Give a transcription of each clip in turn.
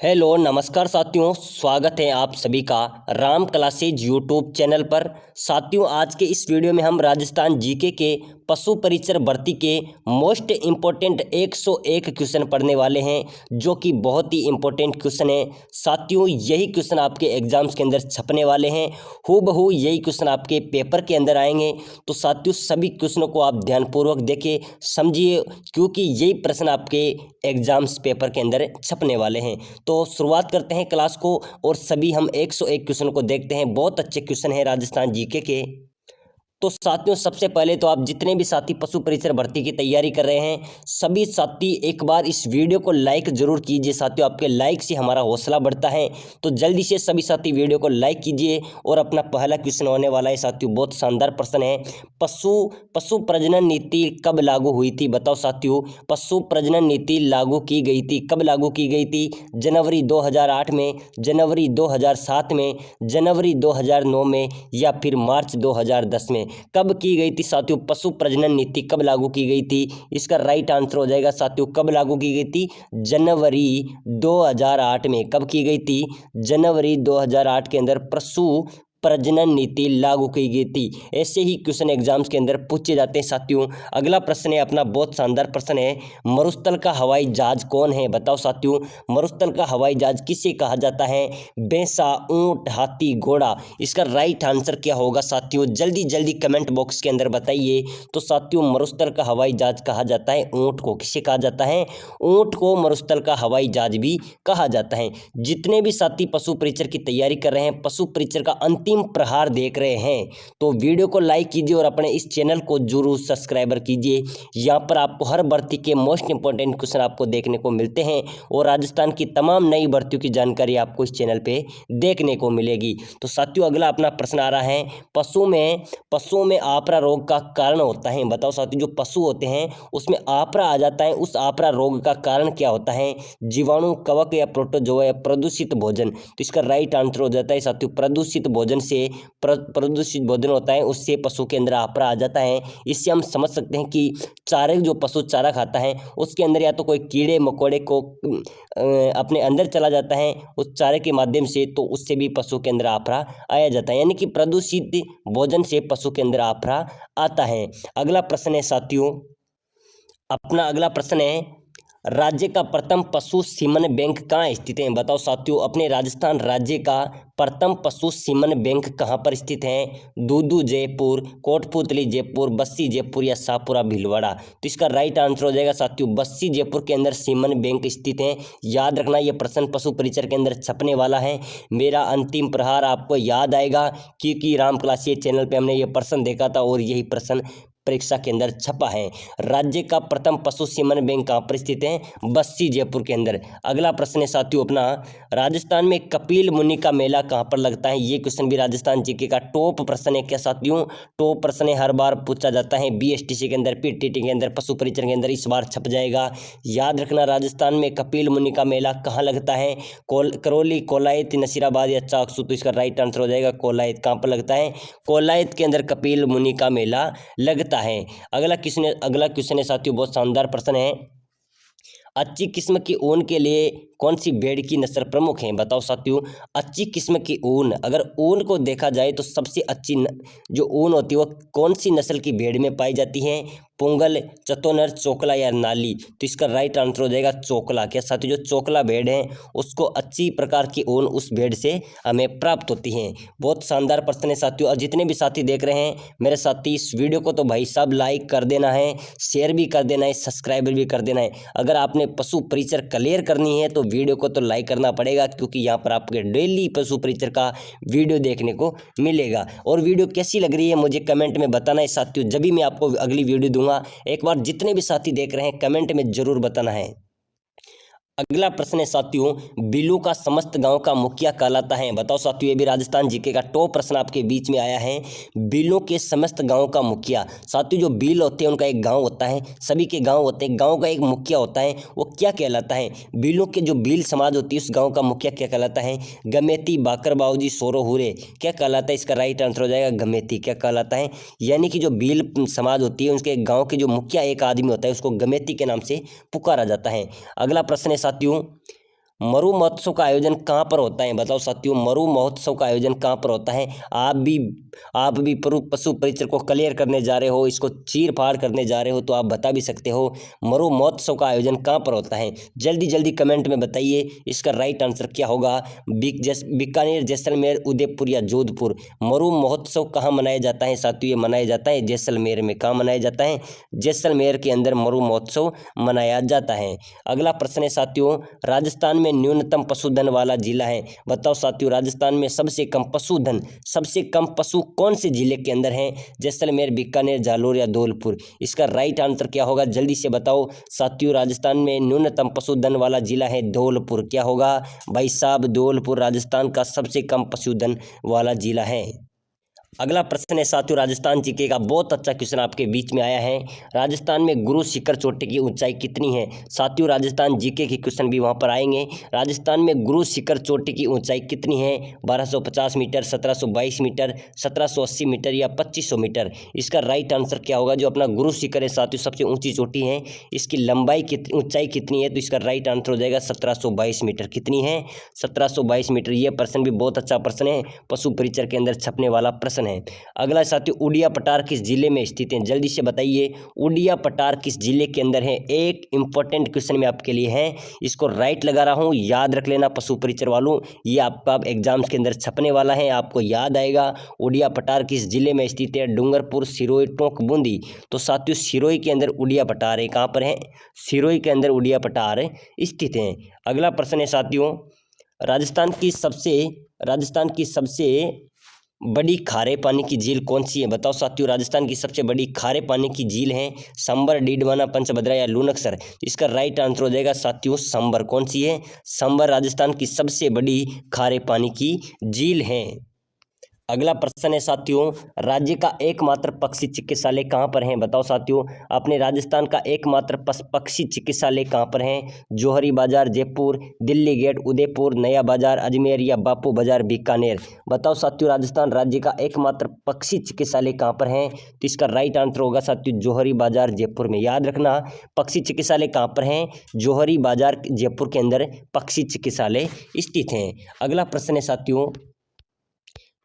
Hello नमस्कार साथियों, स्वागत है आप सभी का राम क्लासेज यूट्यूब चैनल पर। साथियों, आज के इस वीडियो में हम राजस्थान जीके के पशु परिचर भर्ती के मोस्ट इम्पोर्टेंट 101 क्वेश्चन पढ़ने वाले हैं, जो कि बहुत ही इम्पोर्टेंट क्वेश्चन है। साथियों, यही क्वेश्चन आपके एग्जाम्स के अंदर छपने वाले हैं, हूबहू यही क्वेश्चन आपके पेपर के अंदर आएंगे। तो साथियों, सभी क्वेश्चनों को आप ध्यानपूर्वक देखें, समझिए, क्योंकि यही प्रश्न आपके एग्जाम्स पेपर के अंदर छपने वाले हैं। तो शुरुआत करते हैं क्लास को और सभी हम 101 क्वेश्चन को देखते हैं। बहुत अच्छे क्वेश्चन हैं राजस्थान जीके के। तो साथियों, सबसे पहले तो आप जितने भी साथी पशु परिचर भर्ती की तैयारी कर रहे हैं, सभी साथी एक बार इस वीडियो को लाइक जरूर कीजिए। साथियों, आपके लाइक से हमारा हौसला बढ़ता है, तो जल्दी से सभी साथी वीडियो को लाइक कीजिए। और अपना पहला क्वेश्चन होने वाला है साथियों, बहुत शानदार प्रश्न है। पशु प्रजनन नीति कब लागू हुई थी? बताओ साथियों, पशु प्रजनन नीति लागू की गई थी, कब लागू की गई थी? जनवरी 2008 में, जनवरी 2007 में, जनवरी 2009 में, या फिर मार्च 2010 में? कब की गई थी साथियों पशु प्रजनन नीति, कब लागू की गई थी? इसका राइट आंसर हो जाएगा साथियों, कब लागू की गई थी? जनवरी 2008 में। कब की गई थी? जनवरी 2008 के अंदर पशु प्रजनन नीति लागू की गई थी। ऐसे ही क्वेश्चन एग्जाम्स के अंदर पूछे जाते हैं साथियों। अगला प्रश्न है अपना, बहुत शानदार प्रश्न है। मरुस्थल का हवाई जहाज कौन है? बताओ साथियों, मरुस्थल का हवाई जहाज किसे कहा जाता है? भैंसा, ऊंट, हाथी, घोड़ा? इसका राइट आंसर क्या होगा साथियों? जल्दी जल्दी कमेंट बॉक्स के अंदर बताइए। तो साथियों, मरुस्थल का हवाई जहाज कहा जाता है ऊंट को। किसे कहा जाता है? ऊंट को मरुस्थल का हवाई जहाज भी कहा जाता है। जितने भी साथी पशु परिचर की तैयारी कर रहे हैं, पशु परिचर का अंतिम प्रहार देख रहे हैं, तो वीडियो को लाइक कीजिए और अपने इस चैनल को जरूर सब्सक्राइबर कीजिए। यहाँ पर आपको हर भर्ती के मोस्ट इंपॉर्टेंट क्वेश्चन आपको देखने को मिलते हैं और राजस्थान की तमाम नई भर्तियों की जानकारी आपको इस चैनल पे देखने को मिलेगी। तो साथियों, अगला अपना प्रश्न आ रहा है, पशुओं में आफरा रोग का कारण होता है। बताओ साथियों, जो पशु होते हैं उसमें आफरा आ जाता है, उस आफरा रोग का कारण क्या होता है? जीवाणु, कवक या प्रोटोजोआ या प्रदूषित भोजन? तो इसका राइट आंसर हो जाता है साथियों, प्रदूषित भोजन से प्रदूषित भोजन होता है, उससे पशु के अंदर आफरा आ जाता है। इससे हम समझ सकते हैं कि चारे, जो पशु चारा खाता है उसके अंदर या तो कोई कीड़े मकोड़े को अपने अंदर चला जाता है उस चारे के माध्यम से, तो उससे भी पशु के अंदर आफरा आया जाता है। यानी कि प्रदूषित भोजन से पशु के अंदर आफरा आता है। अगला प्रश्न है साथियों, अपना अगला प्रश्न है, राज्य का प्रथम पशु सीमन बैंक कहाँ स्थित है? बताओ साथियों, अपने राजस्थान राज्य का प्रथम पशु सीमन बैंक कहाँ पर स्थित है? दूदू जयपुर, कोटपुतली जयपुर, बस्सी जयपुर या शाहपुरा भीलवाड़ा? तो इसका राइट आंसर हो जाएगा साथियों, बस्सी जयपुर के अंदर सीमन बैंक स्थित है। याद रखना, यह प्रश्न पशु परिचर के अंदर छपने वाला है। मेरा अंतिम प्रहार आपको याद आएगा, क्योंकि राम क्लासेज चैनल पर हमने यह प्रश्न देखा था और यही प्रश्न परीक्षा के अंदर छपा है। राज्य का प्रथम पशु सीमन बैंक कहाँ पर स्थित है? बस्सी जयपुर के अंदर। अगला प्रश्न है साथियों अपना, राजस्थान में कपिल मुनि का मेला कहाँ पर लगता है? ये क्वेश्चन भी राजस्थान जीके का टॉप प्रश्न है। क्या साथियों? टॉप प्रश्न है, हर बार पूछा जाता है, बीएसटीसी के अंदर, पीटीटी के अंदर, पशु परिचर के अंदर इस बार छप जाएगा। याद रखना, राजस्थान में कपिल मुनि का मेला कहाँ लगता है? करौली, कोलायत, नसीराबाद या चाकसू? तो इसका राइट आंसर हो जाएगा कोलायत। कहाँ पर लगता है? कोलायत के अंदर कपिल मुनि का मेला लगता है। अगला क्वेश्चन है साथियों, बहुत शानदार प्रश्न है, अच्छी किस्म की ऊन के लिए कौन सी भेड़ की नस्ल प्रमुख है? बताओ साथियों, अच्छी किस्म की ऊन, अगर ऊन को देखा जाए तो सबसे अच्छी जो ऊन होती है वो कौन सी नस्ल की भेड़ में पाई जाती है? पोंगल, चतोनर, चोकला या नाली? तो इसका राइट आंसर हो जाएगा चोकला। क्या साथियों, जो चोकला भेड़ है उसको अच्छी प्रकार की ऊन उस भेड़ से हमें प्राप्त होती है। बहुत शानदार प्रश्न है साथियों। और जितने भी साथी देख रहे हैं मेरे साथी, इस वीडियो को तो भाई साहब लाइक कर देना है, शेयर भी कर देना है, सब्सक्राइबर भी कर देना है। अगर आपने पशु परिचर क्लियर करनी है तो वीडियो को तो लाइक करना पड़ेगा, क्योंकि यहाँ पर आपके डेली पशु परिचर का वीडियो देखने को मिलेगा। और वीडियो कैसी लग रही है मुझे कमेंट में बताना है साथियों, जब भी मैं आपको अगली वीडियो दूंगा। एक बार जितने भी साथी देख रहे हैं कमेंट में जरूर बताना है। अगला प्रश्न है साथियों, बिल्लू का समस्त गांव का मुखिया कहलाता है? बताओ साथियों, ये भी राजस्थान जीके का टॉप प्रश्न आपके बीच में आया है। बिल्लों के समस्त गांव का मुखिया, साथियों जो बिल होते हैं उनका एक गांव होता है, सभी के गांव होते हैं, गांव का एक मुखिया होता है, वो क्या कहलाता है? बिल्लों के जो बिल समाज होती है उस गाँव का मुखिया क्या कहलाता है? गमेती, बाकर बाऊजी, सोरो हुरे? क्या कहलाता है? इसका राइट आंसर हो जाएगा गमेती। क्या कहलाता है? यानी कि जो बिल समाज होती है उसके गाँव के जो मुखिया एक आदमी होता है उसको गमेती के नाम से पुकारा जाता है। अगला प्रश्न है साथियों, मरु महोत्सव का आयोजन कहाँ पर होता है? बताओ साथियों, मरु महोत्सव का आयोजन कहाँ पर होता है? आप भी पशु परिचर को क्लियर करने जा रहे हो, इसको चीर फाड़ करने जा रहे हो, तो आप बता भी सकते हो मरु महोत्सव का आयोजन कहाँ पर होता है। जल्दी जल्दी कमेंट में बताइए इसका राइट आंसर क्या होगा। बीकानेर, जैसलमेर, उदयपुर या जोधपुर। मरु महोत्सव कहाँ मनाया जाता है साथियों? ये मनाया जाता है जैसलमेर में। कहाँ मनाया जाता है? जैसलमेर के अंदर मरु महोत्सव मनाया जाता है। अगला प्रश्न है साथियों, राजस्थान में न्यूनतम पशुधन वाला जिला है। बताओ साथियों, राजस्थान में सबसे कम पशु कौन से जिले के अंदर है? जैसलमेर, बीकानेर, जालोर या धौलपुर। इसका राइट आंसर क्या होगा? जल्दी से बताओ साथियों। राजस्थान में न्यूनतम पशुधन वाला जिला है धौलपुर। क्या होगा भाई साहब? धौलपुर राजस्थान का सबसे कम पशुधन वाला जिला है। अगला प्रश्न है साथियों, राजस्थान जीके का बहुत अच्छा क्वेश्चन आपके बीच में आया है। राजस्थान में गुरु शिखर चोटी की ऊंचाई कितनी है? साथियों, राजस्थान जीके के क्वेश्चन भी वहां पर आएंगे। राजस्थान में गुरु शिखर चोटी की ऊंचाई कितनी है? 1250 मीटर, 1722 मीटर, 1780 मीटर या 2500 मीटर। इसका राइट आंसर क्या होगा? जो अपना गुरु शिखर है साथियों, सबसे ऊंची चोटी है, इसकी लंबाई कितनी, ऊंचाई कितनी है? तो इसका राइट आंसर हो जाएगा 1722 मीटर। कितनी है? 1722 मीटर। यह प्रश्न भी बहुत अच्छा प्रश्न है, पशु परिचर के अंदर छपने वाला प्रश्न है। अगला साथियों, उड़िया पठार किस जिले में स्थित है? जल्दी से बताइए, उड़िया पठार किस जिले के अंदर है? एक इंपॉर्टेंट क्वेश्चन में आपके लिए है, इसको राइट लगा रहा हूं, याद रख लेना पशु परिचर वालों, ये आपका एग्जाम्स के अंदर छपने वाला है, आपको याद आएगा। उड़िया पठार किस जिले में स्थित है? डूंगरपुर, सिरोही, टोंक, बूंदी। तो साथियों, सिरोही के अंदर उड़िया पठार है। कहां पर है? सिरोही के अंदर उड़िया पठार स्थित है। अगला प्रश्न है साथियों, राजस्थान की सबसे बड़ी खारे पानी की झील कौन सी है? बताओ साथियों, राजस्थान की सबसे बड़ी खारे पानी की झील है संबर, डीडवाना, पंचभद्रा या लूनकसर। इसका राइट आंसर हो जाएगा साथियों संबर। कौन सी है? संबर राजस्थान की सबसे बड़ी खारे पानी की झील है। अगला प्रश्न है साथियों, राज्य का एकमात्र पक्षी चिकित्सालय कहाँ पर है? बताओ साथियों, अपने राजस्थान का एकमात्र पक्षी चिकित्सालय कहाँ पर है? जौहरी बाजार, जयपुर, दिल्ली गेट, उदयपुर, नया बाजार, अजमेर या बापू बाजार, बीकानेर। बताओ साथियों, राजस्थान राज्य का एकमात्र पक्षी चिकित्सालय कहाँ पर है? तो इसका राइट आंसर होगा साथियों जौहरी बाजार, जयपुर में। याद रखना, पक्षी चिकित्सालय कहाँ पर है? जौहरी बाजार, जयपुर के अंदर पक्षी चिकित्सालय स्थित है। अगला प्रश्न है साथियों,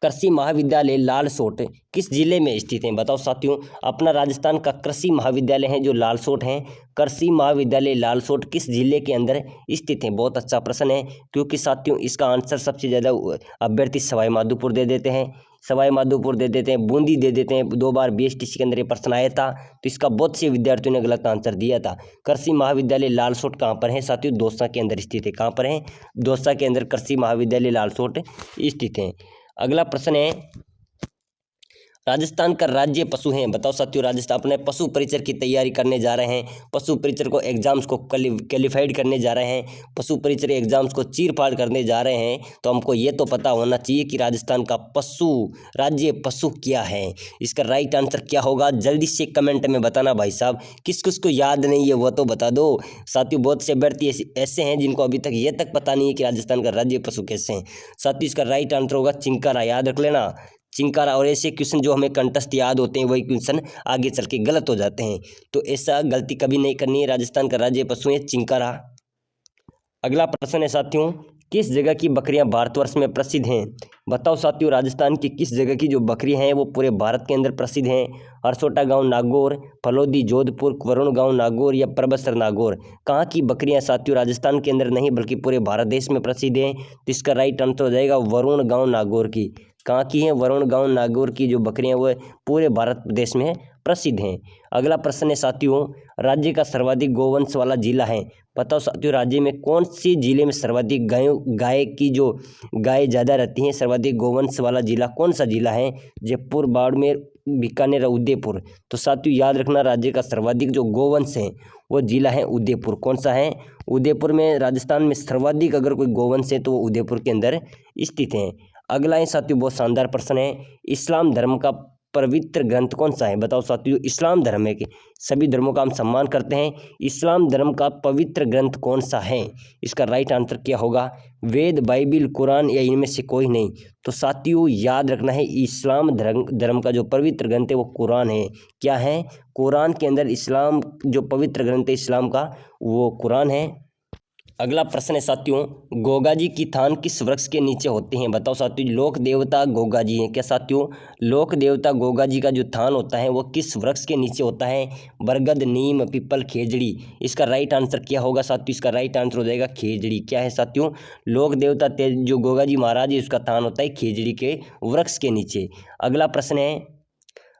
कृषि महाविद्यालय लालसोट किस जिले में स्थित है? बताओ साथियों, अपना राजस्थान का कृषि महाविद्यालय है जो लालसोट है, कृषि महाविद्यालय लालसोट किस जिले के अंदर स्थित है? बहुत अच्छा प्रश्न है, क्योंकि साथियों इसका आंसर सबसे ज़्यादा अभ्यर्थी सवाई माधोपुर दे देते हैं, बूंदी दे देते हैं। 2 बार बीएसटीसी के अंदर ये प्रश्न आया था, तो इसका बहुत से विद्यार्थियों ने गलत आंसर दिया था। कृषि महाविद्यालय लालसोट कहाँ पर है साथियों? दौसा के अंदर स्थित है। कहाँ पर है? दौसा के अंदर कृषि महाविद्यालय लालसोट स्थित है। अगला प्रश्न है, राजस्थान का राज्य पशु है। बताओ साथियों, राजस्थान अपने पशु परिचर की तैयारी करने जा रहे हैं, पशु परिचर को एग्जाम्स को क्वालिफाइड करने जा रहे हैं, पशु परिचर एग्जाम्स को चीर फाड़ करने जा रहे हैं, तो हमको ये तो पता होना चाहिए कि राजस्थान का राज्य पशु क्या है। इसका राइट आंसर क्या होगा? जल्दी से कमेंट में बताना भाई साहब। किस किस को याद नहीं है वो तो बता दो साथियों। बहुत से अभ्यर्थी ऐसे हैं जिनको अभी तक ये तक पता नहीं है कि राजस्थान का राज्य पशु कैसे हैं। साथियों, इसका राइट आंसर होगा चिंकारा। याद रख लेना, चिंकारा। और ऐसे क्वेश्चन जो हमें कंठस्थ याद होते हैं वही क्वेश्चन आगे चल के गलत हो जाते हैं, तो ऐसा गलती कभी नहीं करनी है। राजस्थान का राज्य पशु है चिंकारा। अगला प्रश्न है साथियों, किस जगह की बकरियां भारतवर्ष में प्रसिद्ध हैं? बताओ साथियों, राजस्थान की किस जगह की जो बकरियां हैं वो पूरे भारत के अंदर प्रसिद्ध हैं? हरसोटा गांव नागौर, फलोदी जोधपुर, वरुण गांव नागौर या परबसर नागौर। कहाँ की बकरियां साथियों राजस्थान के अंदर नहीं बल्कि पूरे भारत देश में प्रसिद्ध हैं? तो इसका राइट आंसर हो जाएगा वरुण गांव नागौर की। कहाँ की है? वरुण गांव नागौर की जो बकरियां वो पूरे भारत देश में प्रसिद्ध हैं। अगला प्रश्न है साथियों, राज्य का सर्वाधिक गौवंश वाला जिला है। बताओ साथियों, राज्य में कौन सी जिले में सर्वाधिक गाय ज़्यादा रहती हैं? सर्वाधिक गौवंश वाला जिला कौन सा जिला है? जयपुर, बाड़मेर, बीकानेर, उदयपुर। तो साथियों याद रखना, राज्य का सर्वाधिक जो गौवंश है वो जिला है उदयपुर। कौन सा है? उदयपुर में। राजस्थान में सर्वाधिक अगर कोई गौवंश है तो वो उदयपुर के अंदर स्थित है। अगला है साथियों, बहुत शानदार प्रश्न है, इस्लाम धर्म का पवित्र ग्रंथ कौन सा है? बताओ साथियों, इस्लाम धर्म है कि सभी धर्मों का हम सम्मान करते हैं, इस्लाम धर्म का पवित्र ग्रंथ कौन सा है? इसका राइट आंसर क्या होगा? वेद, बाइबिल, कुरान या इनमें से कोई नहीं। तो साथियों याद रखना है, इस्लाम धर्म का जो पवित्र ग्रंथ है वो कुरान है। क्या है? कुरान के अंदर इस्लाम जो पवित्र ग्रंथ है इस्लाम का वो कुरान है। अगला प्रश्न है साथियों, गोगा जी की थान किस वृक्ष के नीचे होते हैं? बताओ साथियों, लोक देवता गोगा जी हैं क्या साथियों? लोक देवता गोगा जी का जो थान होता है वो किस वृक्ष के नीचे होता है? बरगद, नीम, पीपल, खेजड़ी। इसका राइट आंसर क्या होगा साथियों? इसका राइट आंसर हो जाएगा खेजड़ी। क्या है साथियों? लोक देवता जो गोगा जी महाराज है उसका थान होता है खेजड़ी के वृक्ष के नीचे। अगला प्रश्न है,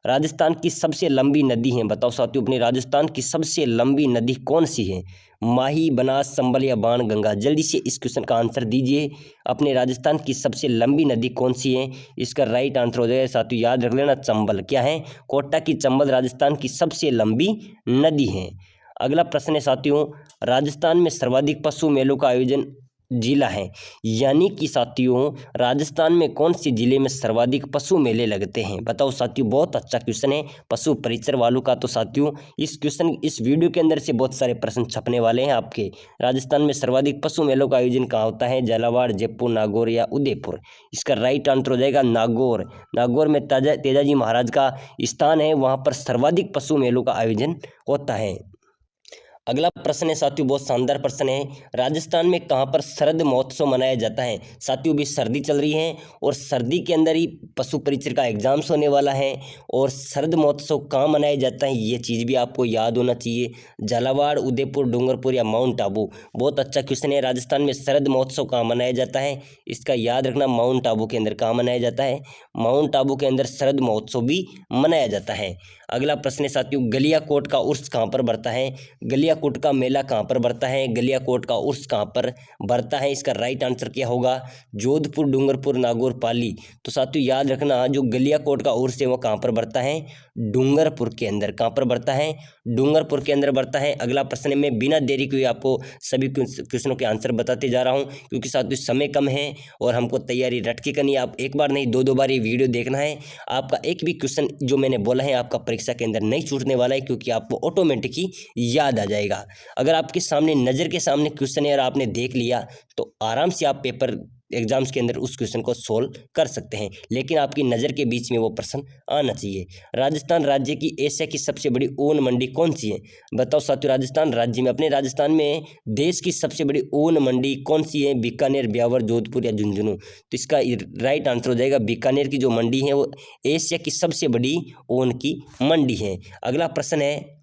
राजस्थान की सबसे लंबी नदी है? बताओ साथियों, अपने राजस्थान की सबसे लंबी नदी कौन सी है? माही, बनास, संबल या बाण गंगा? जल्दी से इस क्वेश्चन का आंसर दीजिए। अपने राजस्थान की सबसे लंबी नदी कौन सी है? इसका राइट आंसर हो जाएगा साथियों, याद रख लेना, चंबल। क्या है? कोटा की चंबल राजस्थान की सबसे लंबी नदी है। अगला प्रश्न है साथियों, राजस्थान में सर्वाधिक पशु मेलों का आयोजन जिला है, यानी कि साथियों राजस्थान में कौन सी जिले में सर्वाधिक पशु मेले लगते हैं? बताओ साथियों, बहुत अच्छा क्वेश्चन है पशु परिचर वालों का। तो साथियों इस वीडियो के अंदर से बहुत सारे प्रश्न छपने वाले हैं आपके। राजस्थान में सर्वाधिक पशु मेलों का आयोजन कहाँ होता है? झालावाड़, जयपुर, नागौर या उदयपुर? इसका राइट आंसर हो जाएगा नागौर। नागौर में तेजाजी महाराज का स्थान है, वहाँ पर सर्वाधिक पशु मेलों का आयोजन होता है। अगला प्रश्न है साथियों, बहुत शानदार प्रश्न है, राजस्थान में कहाँ पर शरद महोत्सव मनाया जाता है? साथियों भी सर्दी चल रही है और सर्दी के अंदर ही पशु परिचर का एग्जाम्स होने वाला है, और शरद महोत्सव कहाँ मनाया जाता है ये चीज़ भी आपको याद होना चाहिए। झालावाड़, उदयपुर, डूंगरपुर या माउंट आबू? बहुत अच्छा क्वेश्चन है। राजस्थान में शरद महोत्सव कहाँ मनाया जाता है? इसका याद रखना, माउंट आबू के अंदर। कहाँ मनाया जाता है? माउंट आबू के अंदर शरद महोत्सव भी मनाया जाता है। अगला प्रश्न है साथियों, गलियाकोट का उर्स कहाँ पर बढ़ता है? गलियाकोट का मेला कहाँ पर बढ़ता है? गलियाकोट का उर्स कहाँ पर बढ़ता है? इसका राइट आंसर क्या होगा? जोधपुर, डूंगरपुर, नागौर, पाली? तो साथियों याद रखना, जो गलियाकोट का उर्स है वो कहाँ पर बढ़ता है? डूंगरपुर के अंदर। कहाँ पर बढ़ता है? डूंगरपुर के अंदर बढ़ता है। अगला प्रश्न में बिना देरी के आपको सभी क्वेश्चनों के आंसर बताते जा रहा हूँ, क्योंकि साथियों समय कम है और हमको तैयारी रट के करनी है। आप एक बार नहीं, दो बार ये वीडियो देखना है। आपका एक भी क्वेश्चन जो मैंने बोला है आपका परीक्षा के अंदर नहीं छूटने वाला है, क्योंकि आपको ऑटोमेटिक ही याद आ जाएगा। अगर आपके सामने नज़र के सामने क्वेश्चन है और आपने देख लिया तो आराम से आप पेपर एग्जाम्स के अंदर उस क्वेश्चन को सोल्व कर सकते हैं, लेकिन आपकी नज़र के बीच में वो प्रश्न आना चाहिए। राजस्थान राज्य की एशिया की सबसे बड़ी ऊन मंडी कौन सी है? बताओ साथियों, राजस्थान राज्य में, अपने राजस्थान में देश की सबसे बड़ी ऊन मंडी कौन सी है? बीकानेर, ब्यावर, जोधपुर या झुंझुनू? तो इसका राइट आंसर हो जाएगा बीकानेर की जो मंडी है वो एशिया की सबसे बड़ी ऊन की मंडी है। अगला प्रश्न है,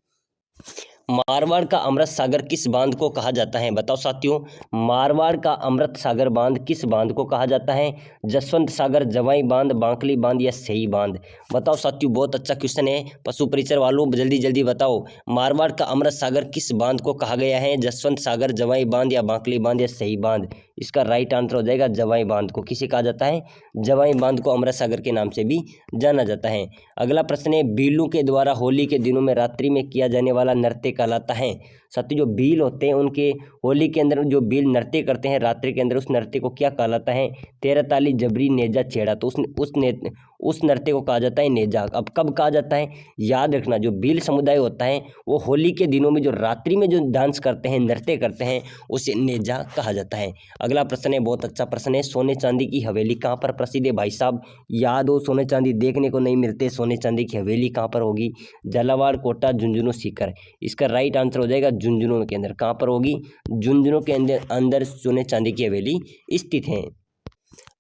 मारवाड़ का अमृत सागर किस बांध को कहा जाता है? बताओ साथियों, मारवाड़ का अमृत सागर बांध किस बांध को कहा जाता है? जसवंत सागर, जवाई बांध, बांकली बांध या सही बांध? बताओ साथियों, बहुत अच्छा क्वेश्चन है पशु परिचर वालों, जल्दी जल्दी बताओ, मारवाड़ का अमृत सागर किस बांध को कहा गया है? जसवंत सागर, जवाई बांध या बांकली बांध या सही बांध? इसका राइट आंसर हो जाएगा जवाई बांध को। किसे कहा जाता है? जवाई बांध को अमृत सागर के नाम से भी जाना जाता है। अगला प्रश्न है, बीलू के द्वारा होली के दिनों में रात्रि में किया जाने वाला नृत्य कहलाता है? साथियों जो बील होते हैं उनके होली के अंदर जो बील नृत्य करते हैं रात्रि के अंदर, उस नृत्य को क्या कहलाता है? तेरह ताली, जबरी, नेजा, छेड़ा? तो उस नृत्य को कहा जाता है नेजा। अब कब कहा जाता है? याद रखना, जो बील समुदाय होता है वो होली के दिनों में जो रात्रि में जो डांस करते हैं, नृत्य करते हैं, उसे नेजा कहा जाता है। अगला प्रश्न है, बहुत अच्छा प्रश्न है, सोने चांदी की हवेली कहाँ पर प्रसिद्ध है? भाई साहब याद हो, सोने चांदी देखने को नहीं मिलते, सोने चांदी की हवेली कहाँ पर होगी? झालावाड़, कोटा, झुंझुनू, सीकर? इसका राइट आंसर हो जाएगा झुंझुनू के अंदर। कहाँ पर होगी? झुंझुनू के अंदर सोने चांदी की हवेली स्थित है।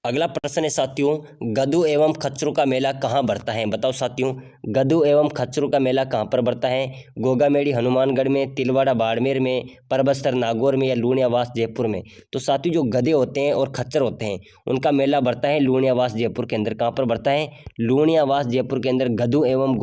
अगला प्रश्न है साथियों, गधू एवं खच्चरों का मेला कहाँ बढ़ता है? बताओ साथियों, गधू एवं खच्चरों का मेला कहाँ पर बढ़ता है? गोगामेड़ी हनुमानगढ़ में, तिलवाड़ा बाड़मेर में, परबसर नागौर में या लूणियावास जयपुर में? तो साथियों जो गधे होते हैं और खच्चर होते हैं उनका मेला बढ़ता है लूणियावास जयपुर के अंदर। कहाँ पर बढ़ता है? लूणियावास जयपुर के अंदर गधू एवं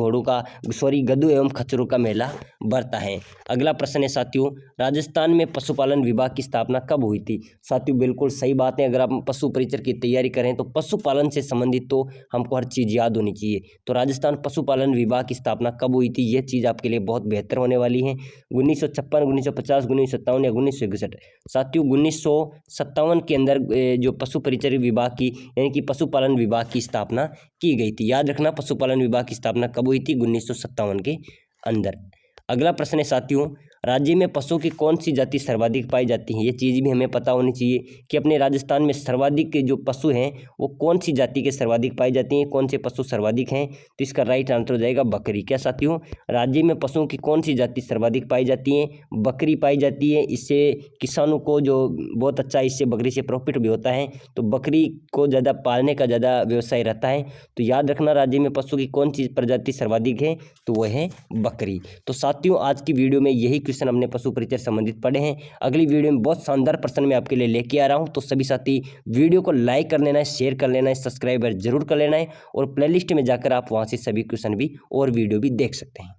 गधू एवं खच्चरों का मेला बढ़ता है। अगला प्रश्न है साथियों, राजस्थान में पशुपालन विभाग की स्थापना कब हुई थी? साथियों बिल्कुल सही बात है, अगर आप पशु परिचर की तैयारी करें तो पशुपालन से संबंधित तो हमको हर चीज़ याद होनी चाहिए। तो राजस्थान पशुपालन विभाग की स्थापना कब हुई थी, यह चीज़ आपके लिए बहुत बेहतर होने वाली है। 1956, 1950, 1957 या 1961? साथियों 1957 के अंदर जो पशु परिचर विभाग की यानी कि पशुपालन विभाग की स्थापना की गई थी। याद रखना, पशुपालन विभाग की स्थापना कब हुई थी? 1957 के अंदर। अगला प्रश्न है साथियों, राज्य में पशु की कौन सी जाति सर्वाधिक पाई जाती है, ये चीज़ भी हमें पता होनी चाहिए कि अपने राजस्थान में सर्वाधिक जो पशु हैं वो कौन सी जाति के सर्वाधिक पाई जाती हैं, कौन से पशु सर्वाधिक हैं। तो इसका राइट आंसर हो जाएगा बकरी। क्या साथियों, राज्य में पशुओं की कौन सी जाति सर्वाधिक पाई जाती है, बकरी पाई जाती है। इससे किसानों को जो बहुत अच्छा, इससे बकरी से प्रॉफिट भी होता है, तो बकरी को ज़्यादा पालने का ज़्यादा व्यवसाय रहता है। तो याद रखना, राज्य में पशु की कौन सी प्रजाति सर्वाधिक है, तो वह है बकरी। तो साथियों, आज की वीडियो में यही क्वेश्चन हमने पशु परिचय संबंधित पढ़े हैं। अगली वीडियो में बहुत शानदार प्रश्न मैं आपके लिए लेके आ रहा हूं। तो सभी साथी वीडियो को लाइक कर लेना है, शेयर कर लेना है, सब्सक्राइबर जरूर कर लेना है, और प्लेलिस्ट में जाकर आप वहां से सभी क्वेश्चन भी और वीडियो भी देख सकते हैं।